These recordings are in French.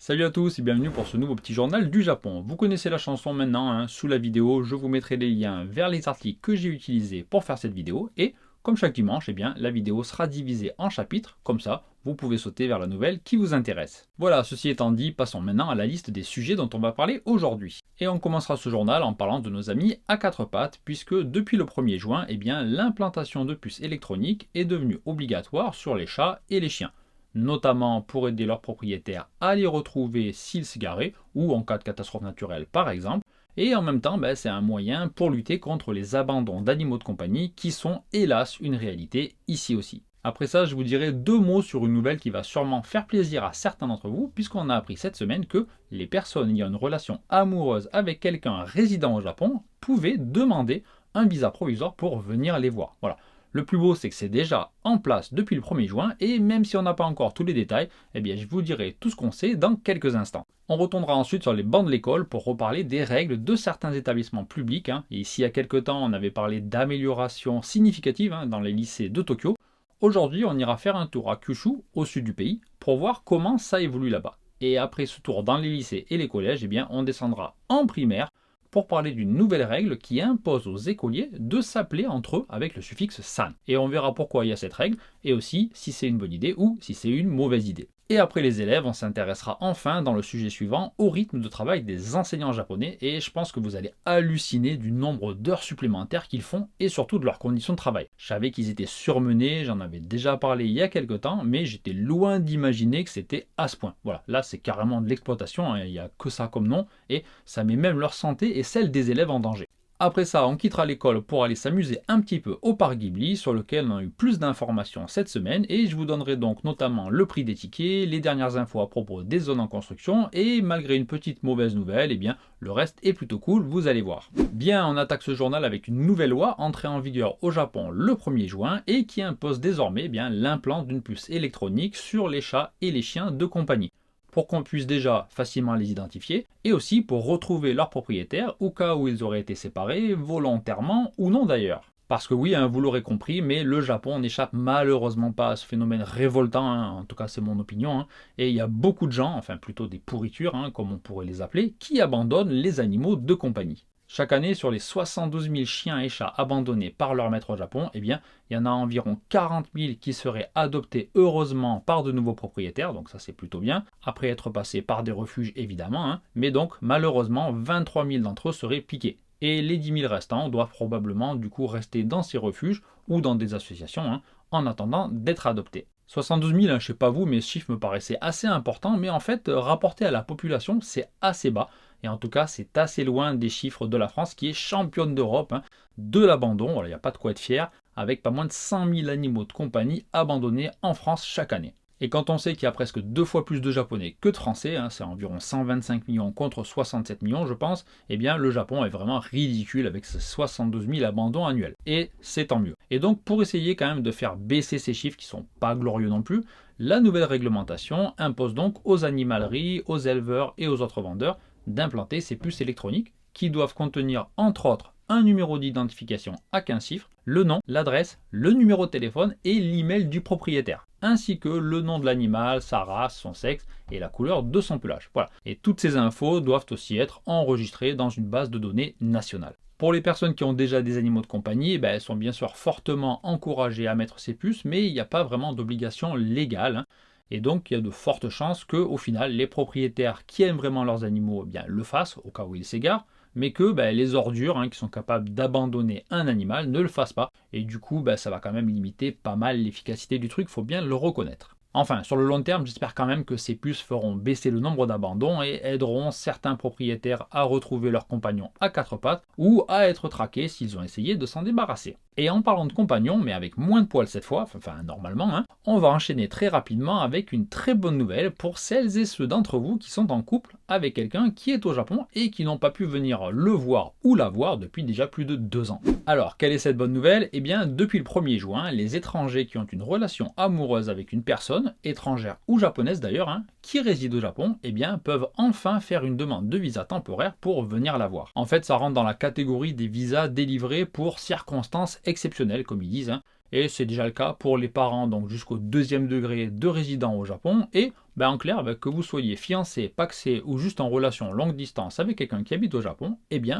Salut à tous et bienvenue pour ce nouveau petit journal du Japon. Vous connaissez la chanson maintenant, sous la vidéo je vous mettrai les liens vers les articles que j'ai utilisés pour faire cette vidéo et comme chaque dimanche, la vidéo sera divisée en chapitres, comme ça vous pouvez sauter vers la nouvelle qui vous intéresse. Voilà, ceci étant dit, passons maintenant à la liste des sujets dont on va parler aujourd'hui. Et on commencera ce journal en parlant de nos amis à quatre pattes, puisque depuis le 1er juin, l'implantation de puces électroniques est devenue obligatoire sur les chats et les chiens, notamment pour aider leurs propriétaires à les retrouver s'ils s'égaraient ou en cas de catastrophe naturelle par exemple. Et en même temps, c'est un moyen pour lutter contre les abandons d'animaux de compagnie qui sont hélas une réalité ici aussi. Après ça, je vous dirai deux mots sur une nouvelle qui va sûrement faire plaisir à certains d'entre vous, puisqu'on a appris cette semaine que les personnes ayant une relation amoureuse avec quelqu'un résidant au Japon pouvaient demander un visa provisoire pour venir les voir. Voilà. Le plus beau, c'est que c'est déjà en place depuis le 1er juin, et même si on n'a pas encore tous les détails, je vous dirai tout ce qu'on sait dans quelques instants. On retournera ensuite sur les bancs de l'école pour reparler des règles de certains établissements publics. Et ici, il y a quelques temps, on avait parlé d'améliorations significatives dans les lycées de Tokyo. Aujourd'hui, on ira faire un tour à Kyushu, au sud du pays, pour voir comment ça évolue là-bas. Et après ce tour dans les lycées et les collèges, on descendra en primaire pour parler d'une nouvelle règle qui impose aux écoliers de s'appeler entre eux avec le suffixe san. Et on verra pourquoi il y a cette règle, et aussi si c'est une bonne idée ou si c'est une mauvaise idée. Et après les élèves, on s'intéressera enfin dans le sujet suivant au rythme de travail des enseignants japonais, et je pense que vous allez halluciner du nombre d'heures supplémentaires qu'ils font et surtout de leurs conditions de travail. Je savais qu'ils étaient surmenés, j'en avais déjà parlé il y a quelques temps, mais j'étais loin d'imaginer que c'était à ce point. Voilà, là c'est carrément de l'exploitation, il n'y a que ça comme nom, et ça met même leur santé et celle des élèves en danger. Après ça, on quittera l'école pour aller s'amuser un petit peu au parc Ghibli, sur lequel on a eu plus d'informations cette semaine, et je vous donnerai donc notamment le prix des tickets, les dernières infos à propos des zones en construction, et malgré une petite mauvaise nouvelle, le reste est plutôt cool, vous allez voir. Bien, on attaque ce journal avec une nouvelle loi entrée en vigueur au Japon le 1er juin, et qui impose désormais l'implant d'une puce électronique sur les chats et les chiens de compagnie, pour qu'on puisse déjà facilement les identifier, et aussi pour retrouver leurs propriétaires au cas où ils auraient été séparés, volontairement ou non d'ailleurs. Parce que oui, vous l'aurez compris, mais le Japon n'échappe malheureusement pas à ce phénomène révoltant, en tout cas c'est mon opinion, et il y a beaucoup de gens, enfin plutôt des pourritures, comme on pourrait les appeler, qui abandonnent les animaux de compagnie. Chaque année, sur les 72 000 chiens et chats abandonnés par leur maître au Japon, il y en a environ 40 000 qui seraient adoptés heureusement par de nouveaux propriétaires, donc ça c'est plutôt bien, après être passés par des refuges évidemment, mais donc malheureusement 23 000 d'entre eux seraient piqués. Et les 10 000 restants doivent probablement du coup rester dans ces refuges ou dans des associations en attendant d'être adoptés. 72 000, je ne sais pas vous, mais ce chiffre me paraissait assez important, mais en fait, rapporté à la population, c'est assez bas. Et en tout cas, c'est assez loin des chiffres de la France, qui est championne d'Europe de l'abandon. Voilà, il n'y a pas de quoi être fier, avec pas moins de 100 000 animaux de compagnie abandonnés en France chaque année. Et quand on sait qu'il y a presque 2 fois plus de Japonais que de Français, c'est environ 125 millions contre 67 millions je pense, le Japon est vraiment ridicule avec ses 72 000 abandons annuels. Et c'est tant mieux. Et donc pour essayer quand même de faire baisser ces chiffres qui sont pas glorieux non plus, la nouvelle réglementation impose donc aux animaleries, aux éleveurs et aux autres vendeurs d'implanter ces puces électroniques qui doivent contenir entre autres un numéro d'identification à 15 chiffres, le nom, l'adresse, le numéro de téléphone et l'email du propriétaire, ainsi que le nom de l'animal, sa race, son sexe et la couleur de son pelage. Voilà. Et toutes ces infos doivent aussi être enregistrées dans une base de données nationale. Pour les personnes qui ont déjà des animaux de compagnie, elles sont bien sûr fortement encouragées à mettre ces puces, mais il n'y a pas vraiment d'obligation légale. Et donc il y a de fortes chances que, au final, les propriétaires qui aiment vraiment leurs animaux le fassent, au cas où ils s'égarent, mais que les ordures qui sont capables d'abandonner un animal ne le fassent pas. Et du coup, ça va quand même limiter pas mal l'efficacité du truc, il faut bien le reconnaître. Enfin, sur le long terme, j'espère quand même que ces puces feront baisser le nombre d'abandons et aideront certains propriétaires à retrouver leurs compagnons à quatre pattes ou à être traqués s'ils ont essayé de s'en débarrasser. Et en parlant de compagnons, mais avec moins de poils cette fois, enfin normalement, on va enchaîner très rapidement avec une très bonne nouvelle pour celles et ceux d'entre vous qui sont en couple avec quelqu'un qui est au Japon et qui n'ont pas pu venir le voir ou la voir depuis déjà plus de 2 ans. Alors, quelle est cette bonne nouvelle ? Depuis le 1er juin, les étrangers qui ont une relation amoureuse avec une personne, étrangère ou japonaise d'ailleurs, qui réside au Japon, peuvent enfin faire une demande de visa temporaire pour venir la voir. En fait, ça rentre dans la catégorie des visas délivrés pour circonstances exceptionnelles, comme ils disent, Et c'est déjà le cas pour les parents, donc jusqu'au deuxième degré de résidents au Japon. Et en clair, que vous soyez fiancé, pacsé ou juste en relation longue distance avec quelqu'un qui habite au Japon,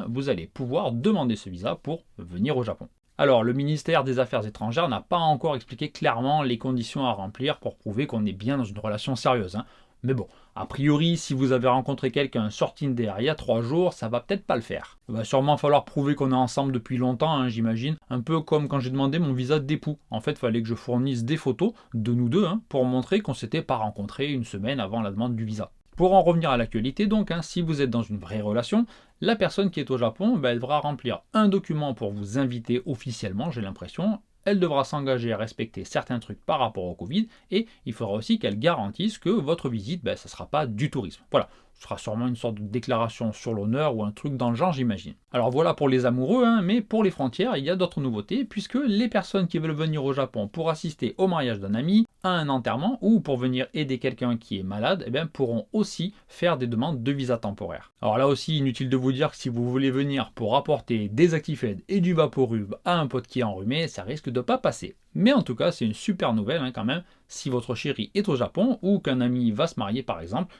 vous allez pouvoir demander ce visa pour venir au Japon. Alors, le ministère des Affaires étrangères n'a pas encore expliqué clairement les conditions à remplir pour prouver qu'on est bien dans une relation sérieuse. Mais bon, a priori, si vous avez rencontré quelqu'un sur Tinder il y a 3 jours, ça va peut-être pas le faire. Il va sûrement falloir prouver qu'on est ensemble depuis longtemps, j'imagine. Un peu comme quand j'ai demandé mon visa d'époux. En fait, il fallait que je fournisse des photos de nous deux pour montrer qu'on s'était pas rencontrés une semaine avant la demande du visa. Pour en revenir à l'actualité, donc, si vous êtes dans une vraie relation, la personne qui est au Japon, elle devra remplir un document pour vous inviter officiellement, j'ai l'impression. Elle devra s'engager à respecter certains trucs par rapport au Covid et il faudra aussi qu'elle garantisse que votre visite, ça ne sera pas du tourisme. Voilà, ce sera sûrement une sorte de déclaration sur l'honneur ou un truc dans le genre, j'imagine. Alors voilà pour les amoureux, mais pour les frontières, il y a d'autres nouveautés puisque les personnes qui veulent venir au Japon pour assister au mariage d'un ami, à un enterrement ou pour venir aider quelqu'un qui est malade, pourront aussi faire des demandes de visa temporaire. Alors là aussi, inutile de vous dire que si vous voulez venir pour apporter des Actifed et du Vaporub à un pote qui est enrhumé, ça risque de pas passer. Mais en tout cas, c'est une super nouvelle quand même. Si votre chéri est au Japon ou qu'un ami va se marier par exemple,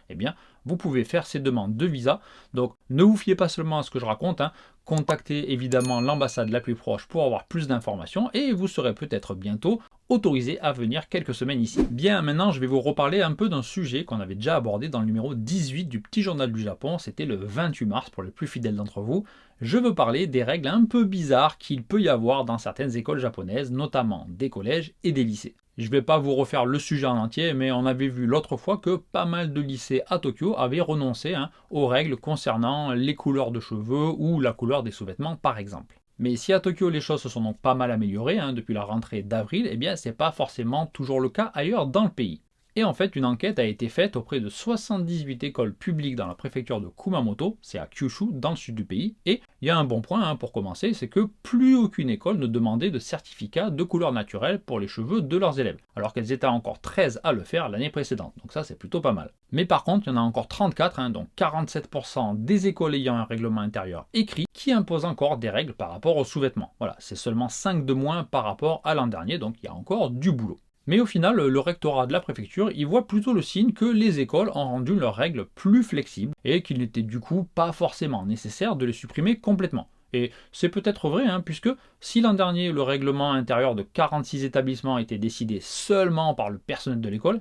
vous pouvez faire ces demandes de visa. Donc ne vous fiez pas seulement à ce que je raconte, contactez évidemment l'ambassade la plus proche pour avoir plus d'informations et vous serez peut-être bientôt autorisé à venir quelques semaines ici. Bien, maintenant je vais vous reparler un peu d'un sujet qu'on avait déjà abordé dans le numéro 18 du Petit Journal du Japon, c'était le 28 mars pour les plus fidèles d'entre vous. Je veux parler des règles un peu bizarres qu'il peut y avoir dans certaines écoles japonaises, notamment des collèges et des lycées. Je ne vais pas vous refaire le sujet en entier, mais on avait vu l'autre fois que pas mal de lycées à Tokyo avaient renoncé aux règles concernant les couleurs de cheveux ou la couleur des sous-vêtements par exemple. Mais si à Tokyo les choses se sont donc pas mal améliorées depuis la rentrée d'avril, c'est pas forcément toujours le cas ailleurs dans le pays. Et en fait, une enquête a été faite auprès de 78 écoles publiques dans la préfecture de Kumamoto, c'est à Kyushu, dans le sud du pays. Et il y a un bon point pour commencer, c'est que plus aucune école ne demandait de certificat de couleur naturelle pour les cheveux de leurs élèves, alors qu'elles étaient encore 13 à le faire l'année précédente. Donc ça, c'est plutôt pas mal. Mais par contre, il y en a encore 34, donc 47% des écoles ayant un règlement intérieur écrit qui imposent encore des règles par rapport aux sous-vêtements. Voilà, c'est seulement 5 de moins par rapport à l'an dernier, donc il y a encore du boulot. Mais au final, le rectorat de la préfecture, il voit plutôt le signe que les écoles ont rendu leurs règles plus flexibles et qu'il n'était du coup pas forcément nécessaire de les supprimer complètement. Et c'est peut-être vrai, puisque si l'an dernier le règlement intérieur de 46 établissements était décidé seulement par le personnel de l'école,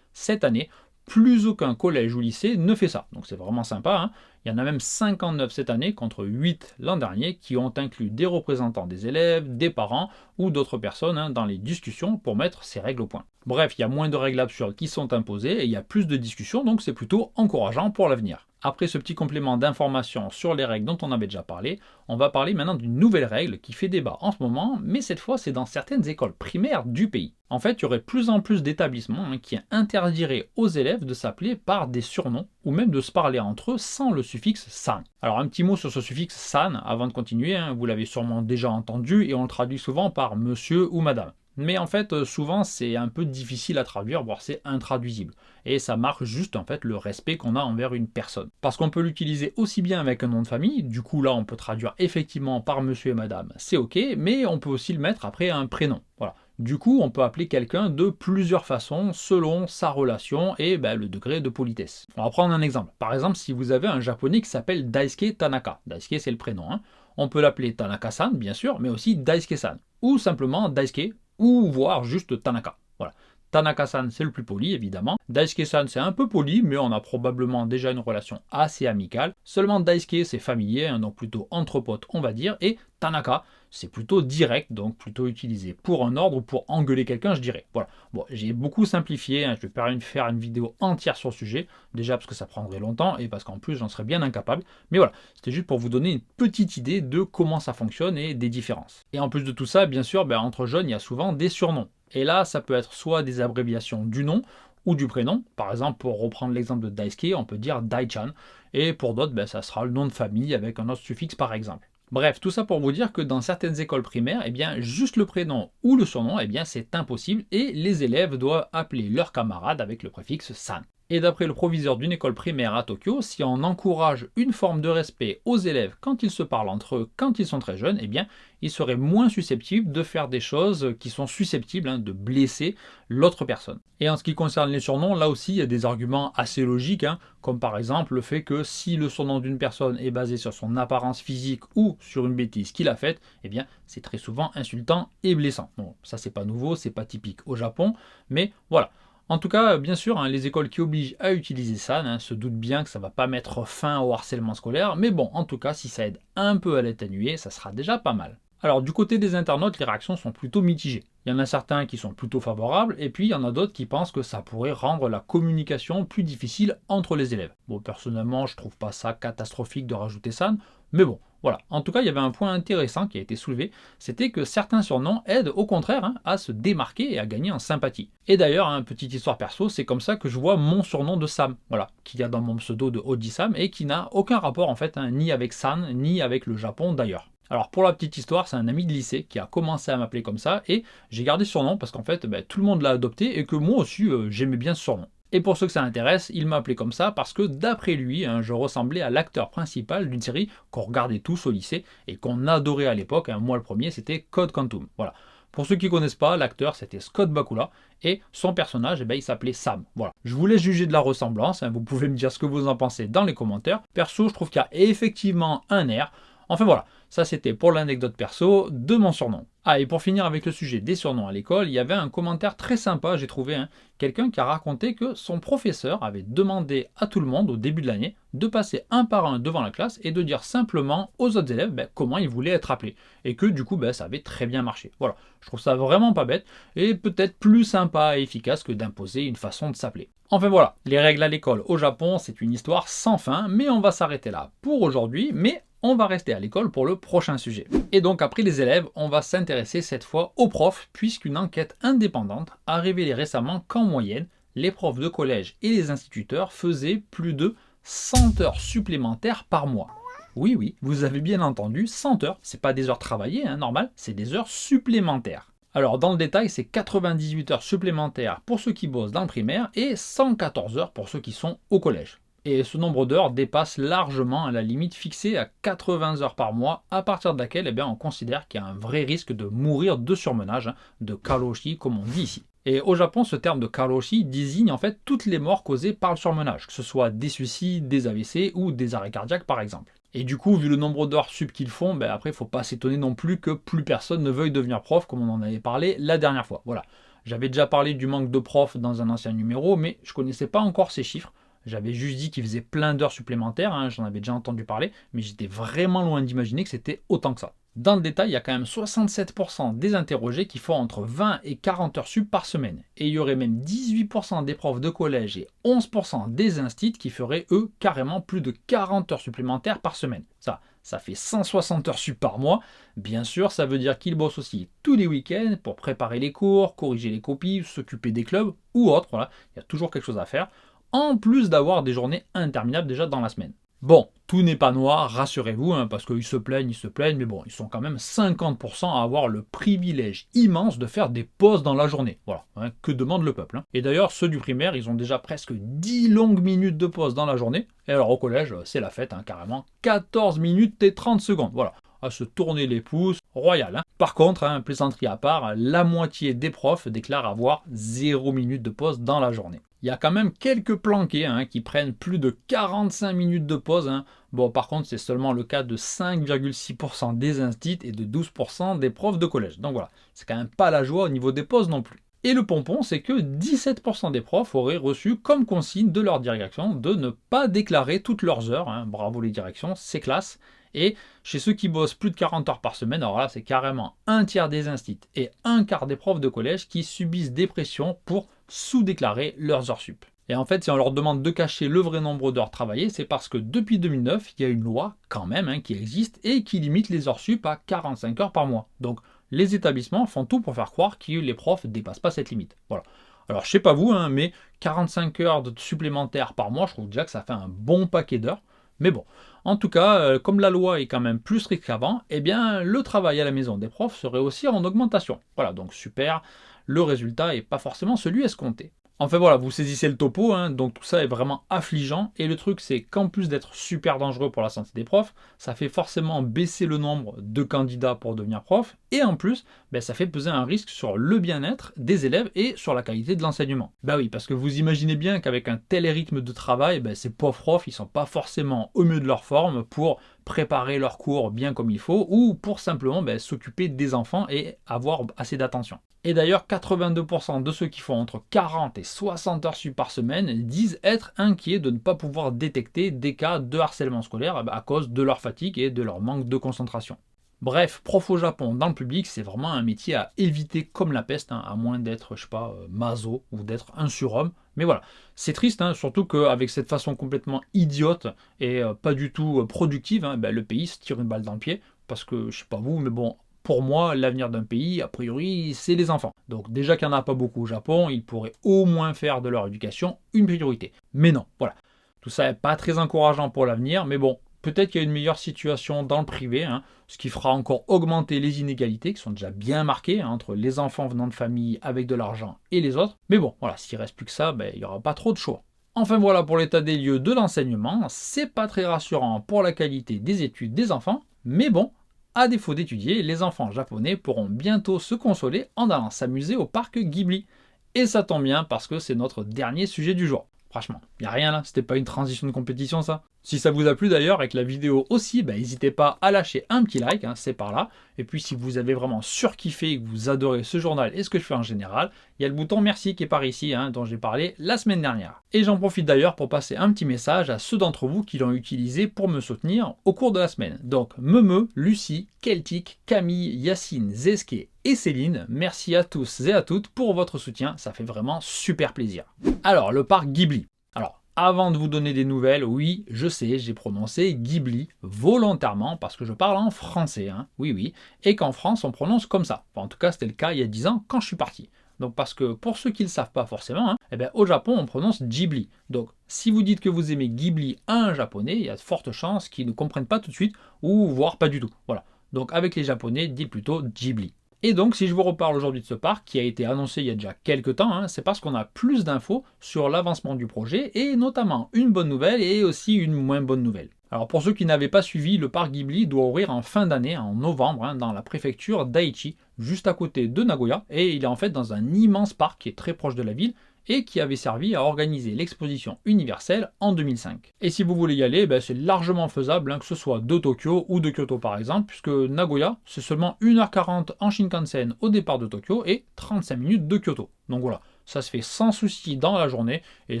cette année, plus aucun collège ou lycée ne fait ça. Donc c'est vraiment sympa. Il y en a même 59 cette année contre 8 l'an dernier qui ont inclus des représentants des élèves, des parents ou d'autres personnes dans les discussions pour mettre ces règles au point. Bref, il y a moins de règles absurdes qui sont imposées et il y a plus de discussions, donc c'est plutôt encourageant pour l'avenir. Après ce petit complément d'information sur les règles dont on avait déjà parlé, on va parler maintenant d'une nouvelle règle qui fait débat en ce moment, mais cette fois c'est dans certaines écoles primaires du pays. En fait, il y aurait plus en plus d'établissements qui interdiraient aux élèves de s'appeler par des surnoms ou même de se parler entre eux sans le suffixe san. Alors un petit mot sur ce suffixe san avant de continuer, vous l'avez sûrement déjà entendu et on le traduit souvent par monsieur ou madame. Mais en fait, souvent c'est un peu difficile à traduire, voire c'est intraduisible. Et ça marque juste en fait le respect qu'on a envers une personne. Parce qu'on peut l'utiliser aussi bien avec un nom de famille, du coup là on peut traduire effectivement par monsieur et madame, c'est ok, mais on peut aussi le mettre après un prénom. Voilà. Du coup, on peut appeler quelqu'un de plusieurs façons selon sa relation et le degré de politesse. On va prendre un exemple. Par exemple, si vous avez un japonais qui s'appelle Daisuke Tanaka, Daisuke c'est le prénom, on peut l'appeler Tanaka-san bien sûr, mais aussi Daisuke-san, ou simplement Daisuke, ou voire juste Tanaka. Voilà. Tanaka-san, c'est le plus poli, évidemment. Daisuke-san, c'est un peu poli, mais on a probablement déjà une relation assez amicale. Seulement Daisuke, c'est familier, donc plutôt entre potes, on va dire. Et Tanaka, c'est plutôt direct, donc plutôt utilisé pour un ordre ou pour engueuler quelqu'un, je dirais. Voilà. Bon, j'ai beaucoup simplifié, je vais faire une vidéo entière sur le sujet, déjà parce que ça prendrait longtemps et parce qu'en plus j'en serais bien incapable. Mais voilà, c'était juste pour vous donner une petite idée de comment ça fonctionne et des différences. Et en plus de tout ça, bien sûr, entre jeunes, il y a souvent des surnoms. Et là, ça peut être soit des abréviations du nom ou du prénom. Par exemple, pour reprendre l'exemple de Daisuke, on peut dire Dai-chan. Et pour d'autres, ça sera le nom de famille avec un autre suffixe par exemple. Bref, tout ça pour vous dire que dans certaines écoles primaires, juste le prénom ou le surnom, c'est impossible et les élèves doivent appeler leurs camarades avec le préfixe san. Et d'après le proviseur d'une école primaire à Tokyo, si on encourage une forme de respect aux élèves quand ils se parlent entre eux, quand ils sont très jeunes, eh bien, ils seraient moins susceptibles de faire des choses qui sont susceptibles de blesser l'autre personne. Et en ce qui concerne les surnoms, là aussi, il y a des arguments assez logiques, comme par exemple le fait que si le surnom d'une personne est basé sur son apparence physique ou sur une bêtise qu'il a faite, eh bien, c'est très souvent insultant et blessant. Bon, ça c'est pas nouveau, c'est pas typique au Japon, mais voilà. En tout cas, bien sûr, les écoles qui obligent à utiliser ça se doutent bien que ça ne va pas mettre fin au harcèlement scolaire, mais bon, en tout cas, si ça aide un peu à l'atténuer, ça sera déjà pas mal. Alors, du côté des internautes, les réactions sont plutôt mitigées. Il y en a certains qui sont plutôt favorables, et puis il y en a d'autres qui pensent que ça pourrait rendre la communication plus difficile entre les élèves. Bon, personnellement, je trouve pas ça catastrophique de rajouter ça, mais bon, voilà. En tout cas, il y avait un point intéressant qui a été soulevé, c'était que certains surnoms aident au contraire à se démarquer et à gagner en sympathie. Et d'ailleurs, petite histoire perso, c'est comme ça que je vois mon surnom de Sam, voilà, qu'il y a dans mon pseudo de Oji Sam et qui n'a aucun rapport en fait, ni avec San, ni avec le Japon d'ailleurs. Alors pour la petite histoire, c'est un ami de lycée qui a commencé à m'appeler comme ça et j'ai gardé ce surnom parce qu'en fait tout le monde l'a adopté et que moi aussi j'aimais bien ce surnom. Et pour ceux que ça intéresse, il m'a appelé comme ça parce que d'après lui, je ressemblais à l'acteur principal d'une série qu'on regardait tous au lycée et qu'on adorait à l'époque. Moi le premier, c'était Code Quantum. Voilà. Pour ceux qui ne connaissent pas, l'acteur c'était Scott Bakula et son personnage, il s'appelait Sam. Voilà. Je vous laisse juger de la ressemblance, vous pouvez me dire ce que vous en pensez dans les commentaires. Perso, je trouve qu'il y a effectivement un air. Enfin voilà, ça c'était pour l'anecdote perso de mon surnom. Ah, et pour finir avec le sujet des surnoms à l'école, il y avait un commentaire très sympa, j'ai trouvé, quelqu'un qui a raconté que son professeur avait demandé à tout le monde au début de l'année de passer un par un devant la classe et de dire simplement aux autres élèves comment ils voulaient être appelés. Et que du coup, ça avait très bien marché. Voilà, je trouve ça vraiment pas bête et peut-être plus sympa et efficace que d'imposer une façon de s'appeler. Enfin voilà, les règles à l'école au Japon, c'est une histoire sans fin, mais on va s'arrêter là pour aujourd'hui, mais on va rester à l'école pour le prochain sujet. Et donc après les élèves, on va s'intéresser cette fois aux profs, puisqu'une enquête indépendante a révélé récemment qu'en moyenne, les profs de collège et les instituteurs faisaient plus de 100 heures supplémentaires par mois. Oui, oui, vous avez bien entendu, 100 heures, c'est pas des heures travaillées, normal, c'est des heures supplémentaires. Alors dans le détail, c'est 98 heures supplémentaires pour ceux qui bossent dans le primaire et 114 heures pour ceux qui sont au collège. Et ce nombre d'heures dépasse largement la limite fixée à 80 heures par mois, à partir de laquelle on considère qu'il y a un vrai risque de mourir de surmenage, de karoshi comme on dit ici. Et au Japon, ce terme de karoshi désigne en fait toutes les morts causées par le surmenage, que ce soit des suicides, des AVC ou des arrêts cardiaques par exemple. Et du coup, vu le nombre d'heures sup qu'ils font, après il ne faut pas s'étonner non plus que plus personne ne veuille devenir prof, comme on en avait parlé la dernière fois. Voilà. J'avais déjà parlé du manque de profs dans un ancien numéro, mais je ne connaissais pas encore ces chiffres. J'avais juste dit qu'ils faisaient plein d'heures supplémentaires, j'en avais déjà entendu parler, mais j'étais vraiment loin d'imaginer que c'était autant que ça. Dans le détail, il y a quand même 67% des interrogés qui font entre 20 et 40 heures sup par semaine. Et il y aurait même 18% des profs de collège et 11% des instits qui feraient, eux, carrément plus de 40 heures supplémentaires par semaine. Ça fait 160 heures sup par mois. Bien sûr, ça veut dire qu'ils bossent aussi tous les week-ends pour préparer les cours, corriger les copies, s'occuper des clubs ou autre. Voilà, il y a toujours quelque chose à faire, en plus d'avoir des journées interminables déjà dans la semaine. Bon, tout n'est pas noir, rassurez-vous, parce qu'ils se plaignent, mais bon, ils sont quand même 50% à avoir le privilège immense de faire des pauses dans la journée. Voilà, que demande le peuple. Et d'ailleurs, ceux du primaire, ils ont déjà presque 10 longues minutes de pause dans la journée. Et alors au collège, c'est la fête, carrément, 14 minutes et 30 secondes. Voilà, à se tourner les pouces, royal. Par contre, plaisanterie à part, la moitié des profs déclarent avoir 0 minutes de pause dans la journée. Il y a quand même quelques planqués qui prennent plus de 45 minutes de pause. Bon, par contre, c'est seulement le cas de 5,6% des instits et de 12% des profs de collège. Donc voilà, c'est quand même pas la joie au niveau des pauses non plus. Et le pompon, c'est que 17% des profs auraient reçu comme consigne de leur direction de ne pas déclarer toutes leurs heures. Bravo les directions, c'est classe. Et chez ceux qui bossent plus de 40 heures par semaine, alors là, c'est carrément un tiers des instits et un quart des profs de collège qui subissent des pressions pour sous-déclarer leurs heures sup. Et en fait, si on leur demande de cacher le vrai nombre d'heures travaillées, c'est parce que depuis 2009, il y a une loi quand même qui existe et qui limite les heures sup à 45 heures par mois. Donc les établissements font tout pour faire croire que les profs ne dépassent pas cette limite. Voilà. Alors je sais pas vous, mais 45 heures supplémentaires par mois, je trouve déjà que ça fait un bon paquet d'heures. Mais bon, en tout cas, comme la loi est quand même plus stricte qu'avant, le travail à la maison des profs serait aussi en augmentation. Voilà, donc super, le résultat n'est pas forcément celui escompté. Enfin voilà, vous saisissez le topo, hein, donc tout ça est vraiment affligeant. Et le truc, c'est qu'en plus d'être super dangereux pour la santé des profs, ça fait forcément baisser le nombre de candidats pour devenir prof. Et en plus, ça fait peser un risque sur le bien-être des élèves et sur la qualité de l'enseignement. Bah oui, parce que vous imaginez bien qu'avec un tel rythme de travail, ces pauvres profs, ils sont pas forcément au mieux de leur forme pour préparer leurs cours bien comme il faut ou pour simplement s'occuper des enfants et avoir assez d'attention. Et d'ailleurs, 82% de ceux qui font entre 40 et 60 heures sup par semaine disent être inquiets de ne pas pouvoir détecter des cas de harcèlement scolaire à cause de leur fatigue et de leur manque de concentration. Bref, prof au Japon dans le public, c'est vraiment un métier à éviter comme la peste, hein, à moins d'être, je sais pas, maso ou d'être un surhomme. Mais voilà, c'est triste, hein, surtout qu'avec cette façon complètement idiote et pas du tout productive, hein, le pays se tire une balle dans le pied. Parce que, je sais pas vous, mais bon, pour moi, l'avenir d'un pays, a priori, c'est les enfants. Donc déjà qu'il n'y en a pas beaucoup au Japon, ils pourraient au moins faire de leur éducation une priorité. Mais non, voilà. Tout ça n'est pas très encourageant pour l'avenir, mais bon, peut-être qu'il y a une meilleure situation dans le privé, hein, ce qui fera encore augmenter les inégalités qui sont déjà bien marquées hein, entre les enfants venant de familles avec de l'argent et les autres. Mais bon, voilà, s'il reste plus que ça, il n'y aura pas trop de choix. Enfin voilà pour l'état des lieux de l'enseignement, c'est pas très rassurant pour la qualité des études des enfants, mais bon, à défaut d'étudier, les enfants japonais pourront bientôt se consoler en allant s'amuser au parc Ghibli. Et ça tombe bien parce que c'est notre dernier sujet du jour. Franchement, y a rien là, c'était pas une transition de compétition ça. Si ça vous a plu d'ailleurs et que la vidéo aussi, n'hésitez pas à lâcher un petit like, hein, c'est par là. Et puis si vous avez vraiment surkiffé et que vous adorez ce journal et ce que je fais en général, il y a le bouton merci qui est par ici, hein, dont j'ai parlé la semaine dernière. Et j'en profite d'ailleurs pour passer un petit message à ceux d'entre vous qui l'ont utilisé pour me soutenir au cours de la semaine. Donc Meme, Lucie, Celtic, Camille, Yacine, Zeske et Céline, merci à tous et à toutes pour votre soutien, ça fait vraiment super plaisir. Alors, le parc Ghibli. Alors, avant de vous donner des nouvelles, oui, je sais, j'ai prononcé Ghibli volontairement parce que je parle en français, hein, oui, et qu'en France on prononce comme ça. Enfin, en tout cas, c'était le cas il y a 10 ans quand je suis parti. Donc parce que pour ceux qui ne le savent pas forcément, hein, au Japon on prononce Ghibli. Donc si vous dites que vous aimez Ghibli à un japonais, il y a de fortes chances qu'ils ne comprennent pas tout de suite ou voire pas du tout. Voilà. Donc avec les japonais, dites plutôt Ghibli. Et donc, si je vous reparle aujourd'hui de ce parc, qui a été annoncé il y a déjà quelques temps, hein, c'est parce qu'on a plus d'infos sur l'avancement du projet, et notamment une bonne nouvelle et aussi une moins bonne nouvelle. Alors pour ceux qui n'avaient pas suivi, le parc Ghibli doit ouvrir en fin d'année, en novembre, hein, dans la préfecture d'Aichi, juste à côté de Nagoya, et il est en fait dans un immense parc qui est très proche de la ville, et qui avait servi à organiser l'exposition universelle en 2005. Et si vous voulez y aller, c'est largement faisable, hein, que ce soit de Tokyo ou de Kyoto par exemple, puisque Nagoya, c'est seulement 1h40 en Shinkansen au départ de Tokyo et 35 minutes de Kyoto. Donc voilà, ça se fait sans souci dans la journée, et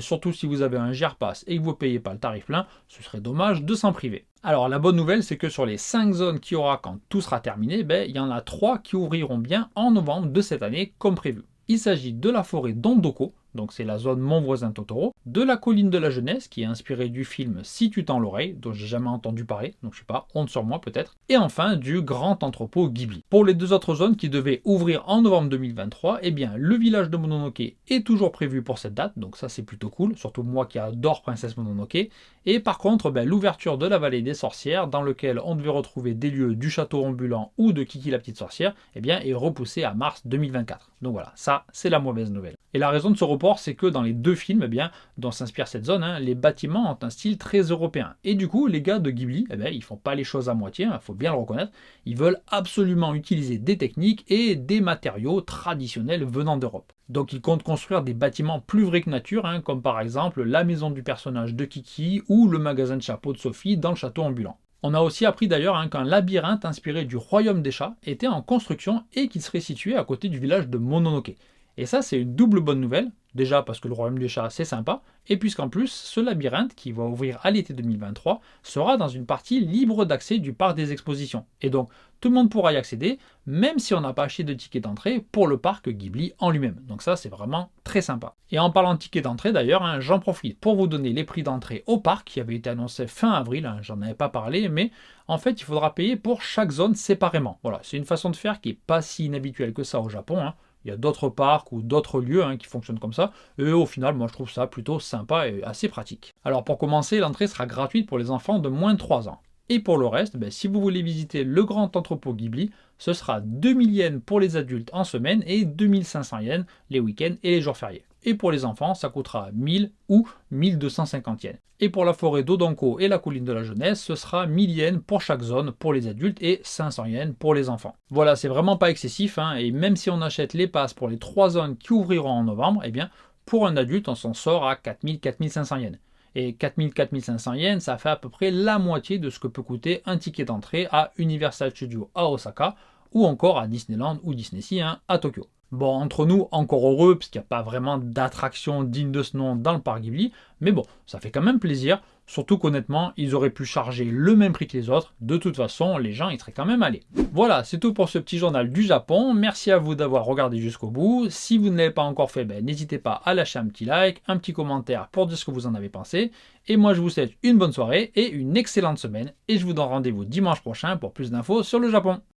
surtout si vous avez un GR-Pass et que vous ne payez pas le tarif plein, ce serait dommage de s'en priver. Alors la bonne nouvelle, c'est que sur les 5 zones qu'il y aura quand tout sera terminé, il y en a 3 qui ouvriront bien en novembre de cette année comme prévu. Il s'agit de la forêt d'Ondoko, donc c'est la zone Mon voisin Totoro, de la colline de la jeunesse qui est inspirée du film Si tu tends l'oreille, dont j'ai jamais entendu parler, donc je sais pas, honte sur moi peut-être, et enfin du grand entrepôt Ghibli. Pour les 2 autres zones qui devaient ouvrir en novembre 2023, le village de Mononoke est toujours prévu pour cette date, donc ça c'est plutôt cool, surtout moi qui adore Princesse Mononoke, et par contre l'ouverture de la vallée des sorcières, dans lequel on devait retrouver des lieux du château ambulant ou de Kiki la petite sorcière, est repoussée à mars 2024. Donc voilà, ça c'est la mauvaise nouvelle. Et la raison de ce report, c'est que dans les 2 films dont s'inspire cette zone, les bâtiments ont un style très européen. Et du coup, les gars de Ghibli, ils font pas les choses à moitié, il faut bien le reconnaître. Ils veulent absolument utiliser des techniques et des matériaux traditionnels venant d'Europe. Donc ils comptent construire des bâtiments plus vrais que nature, comme par exemple la maison du personnage de Kiki ou le magasin de chapeaux de Sophie dans le château ambulant. On a aussi appris d'ailleurs qu'un labyrinthe inspiré du royaume des chats était en construction et qu'il serait situé à côté du village de Mononoke. Et ça, c'est une double bonne nouvelle. Déjà parce que le royaume des chats, c'est sympa. Et puisqu'en plus, ce labyrinthe, qui va ouvrir à l'été 2023, sera dans une partie libre d'accès du parc des expositions. Et donc, tout le monde pourra y accéder, même si on n'a pas acheté de ticket d'entrée pour le parc Ghibli en lui-même. Donc ça, c'est vraiment très sympa. Et en parlant de ticket d'entrée d'ailleurs, j'en profite pour vous donner les prix d'entrée au parc, qui avait été annoncé fin avril, j'en avais pas parlé, mais en fait, il faudra payer pour chaque zone séparément. Voilà, c'est une façon de faire qui n'est pas si inhabituelle que ça au Japon. Il y a d'autres parcs ou d'autres lieux qui fonctionnent comme ça. Et au final, moi je trouve ça plutôt sympa et assez pratique. Alors pour commencer, l'entrée sera gratuite pour les enfants de moins de 3 ans. Et pour le reste, si vous voulez visiter le grand entrepôt Ghibli, ce sera 2000 yens pour les adultes en semaine et 2500 yens les week-ends et les jours fériés. et pour les enfants, ça coûtera 1000 ou 1250 yens. Et pour la forêt d'Odonko et la colline de la jeunesse, ce sera 1000 yens pour chaque zone pour les adultes et 500 yens pour les enfants. Voilà, c'est vraiment pas excessif, hein, et même si on achète les passes pour les 3 zones qui ouvriront en novembre, eh bien, pour un adulte, on s'en sort à 4000-4500 yens. Et 4000-4500 yens, ça fait à peu près la moitié de ce que peut coûter un ticket d'entrée à Universal Studios à Osaka ou encore à Disneyland ou Disney Sea à Tokyo. Bon, entre nous, encore heureux, puisqu'il n'y a pas vraiment d'attraction digne de ce nom dans le parc Ghibli, mais bon, ça fait quand même plaisir, surtout qu'honnêtement, ils auraient pu charger le même prix que les autres, de toute façon, les gens y seraient quand même allés. Voilà, c'est tout pour ce petit journal du Japon, merci à vous d'avoir regardé jusqu'au bout, si vous ne l'avez pas encore fait, n'hésitez pas à lâcher un petit like, un petit commentaire pour dire ce que vous en avez pensé, et moi je vous souhaite une bonne soirée et une excellente semaine, et je vous donne rendez-vous dimanche prochain pour plus d'infos sur le Japon.